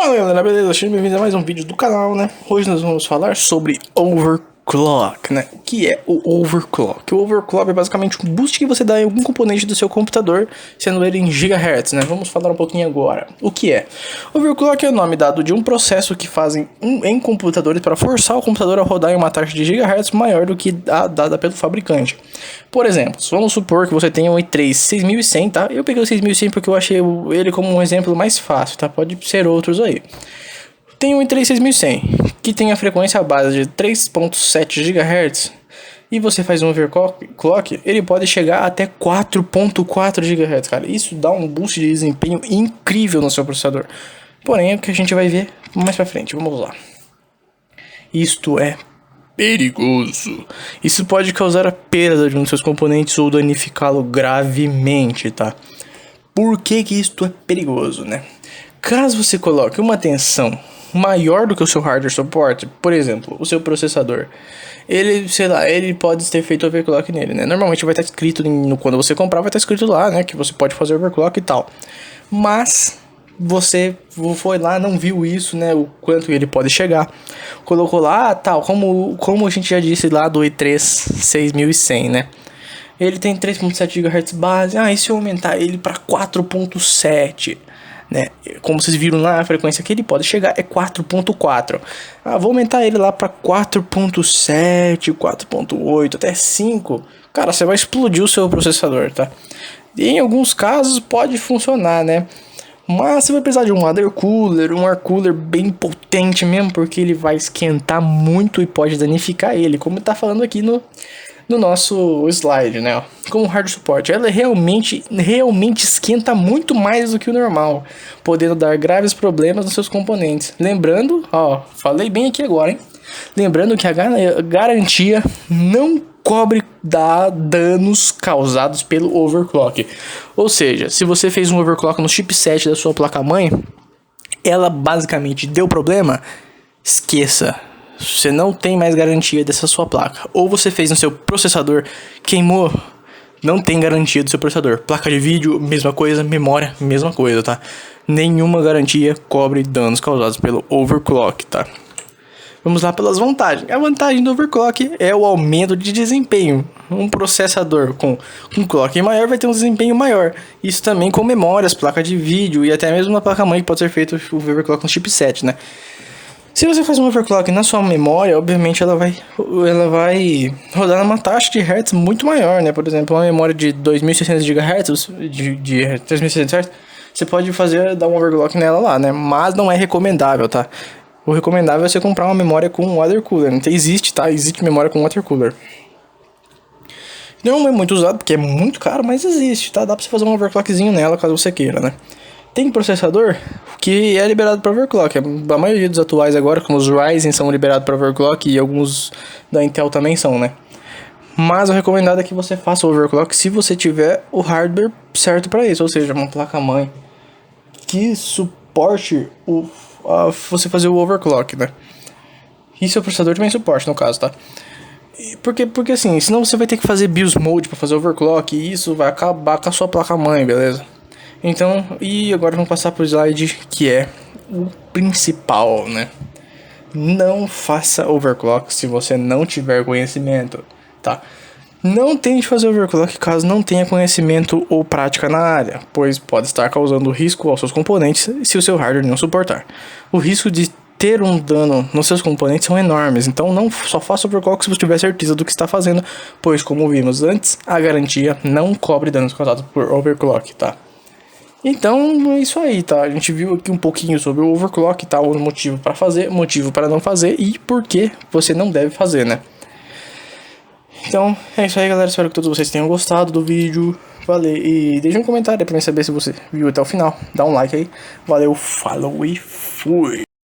Fala galera, beleza? Sejam bem-vindos a mais um vídeo do canal, né? Hoje nós vamos falar sobre overclock, né? O que é o overclock? O overclock é basicamente um boost que você dá em algum componente do seu computador, sendo ele em gigahertz, né? Vamos falar um pouquinho agora. O que é? Overclock é o nome dado de um processo que fazem em computadores para forçar o computador a rodar em uma taxa de gigahertz maior do que a dada pelo fabricante. Por exemplo, vamos supor que você tenha um i3 6100, tá? Eu peguei o 6100 porque eu achei ele como um exemplo mais fácil, tá? Pode ser outros aí. Tem um i3 6100, que tem a frequência base de 3.7 GHz, e você faz um overclock, ele pode chegar até 4.4 GHz, cara. Isso dá um boost de desempenho incrível no seu processador. Porém, é o que a gente vai ver mais pra frente, vamos lá. Isto é perigoso. Isso pode causar a perda de um dos seus componentes ou danificá-lo gravemente, tá? Por que isto é perigoso, né? Caso você coloque uma tensão maior do que o seu hardware suporta, por exemplo, o seu processador, ele, sei lá, ele pode ter feito overclock nele, né? Normalmente vai estar escrito, quando você comprar, vai estar escrito lá, né? Que você pode fazer overclock e tal. Mas você foi lá, não viu isso, né? O quanto ele pode chegar. Colocou lá, tal, como a gente já disse lá do i3 6100, né? Ele tem 3.7 GHz base. E se eu aumentar ele para 4.7, né? Como vocês viram lá, a frequência que ele pode chegar é 4.4. Vou aumentar ele lá para 4.7, 4.8, até 5. Cara, você vai explodir o seu processador, tá? E em alguns casos pode funcionar, né? Mas você vai precisar de um water cooler bem potente mesmo, porque ele vai esquentar muito e pode danificar ele, como tá falando aqui no nosso slide, né? Como hard support, ela realmente esquenta muito mais do que o normal, podendo dar graves problemas nos seus componentes. Lembrando, falei bem aqui agora, hein? Lembrando que a garantia não cobre danos causados pelo overclock. Ou seja, se você fez um overclock no chipset da sua placa-mãe, ela basicamente deu problema, esqueça. Você não tem mais garantia dessa sua placa. Ou você fez no seu processador, queimou, não tem garantia do seu processador. Placa de vídeo, mesma coisa. Memória, mesma coisa, tá? Nenhuma garantia cobre danos causados pelo overclock, tá? Vamos lá pelas vantagens. A vantagem do overclock é o aumento de desempenho. Um processador com clock maior vai ter um desempenho maior. Isso também com memórias, placa de vídeo e até mesmo uma placa-mãe que pode ser feito o overclock no chipset, né? Se você faz um overclock na sua memória, obviamente ela vai rodar numa taxa de hertz muito maior, né? Por exemplo, uma memória de 2600 GHz, de 3600 Hz, você pode dar um overclock nela lá, né? Mas não é recomendável, tá? O recomendável é você comprar uma memória com water cooler. Então, existe memória com water cooler. Não é muito usado porque é muito caro, mas existe, tá? Dá pra você fazer um overclockzinho nela caso você queira, né? Tem processador que é liberado para overclock. A maioria dos atuais agora, como os Ryzen, são liberados para overclock e alguns da Intel também são, né? Mas o recomendado é que você faça o overclock se você tiver o hardware certo para isso, ou seja, uma placa-mãe que suporte você fazer o overclock, né? E seu processador também suporte, no caso, tá? Porque assim, senão você vai ter que fazer BIOS mode para fazer overclock e isso vai acabar com a sua placa-mãe, beleza? Então, e agora vamos passar pro slide que é o principal, né? Não faça overclock se você não tiver conhecimento, tá? Não tente fazer overclock caso não tenha conhecimento ou prática na área, pois pode estar causando risco aos seus componentes se o seu hardware não suportar. O risco de ter um dano nos seus componentes são enormes, então não só faça overclock se você tiver certeza do que está fazendo, pois como vimos antes, a garantia não cobre danos causados por overclock, tá? Então é isso aí, tá? A gente viu aqui um pouquinho sobre o overclock, tá? O motivo para fazer, motivo para não fazer e por que você não deve fazer, né? Então é isso aí, galera. Espero que todos vocês tenham gostado do vídeo. Valeu, e deixa um comentário pra mim saber se você viu até o final. Dá um like aí. Valeu, falou e fui!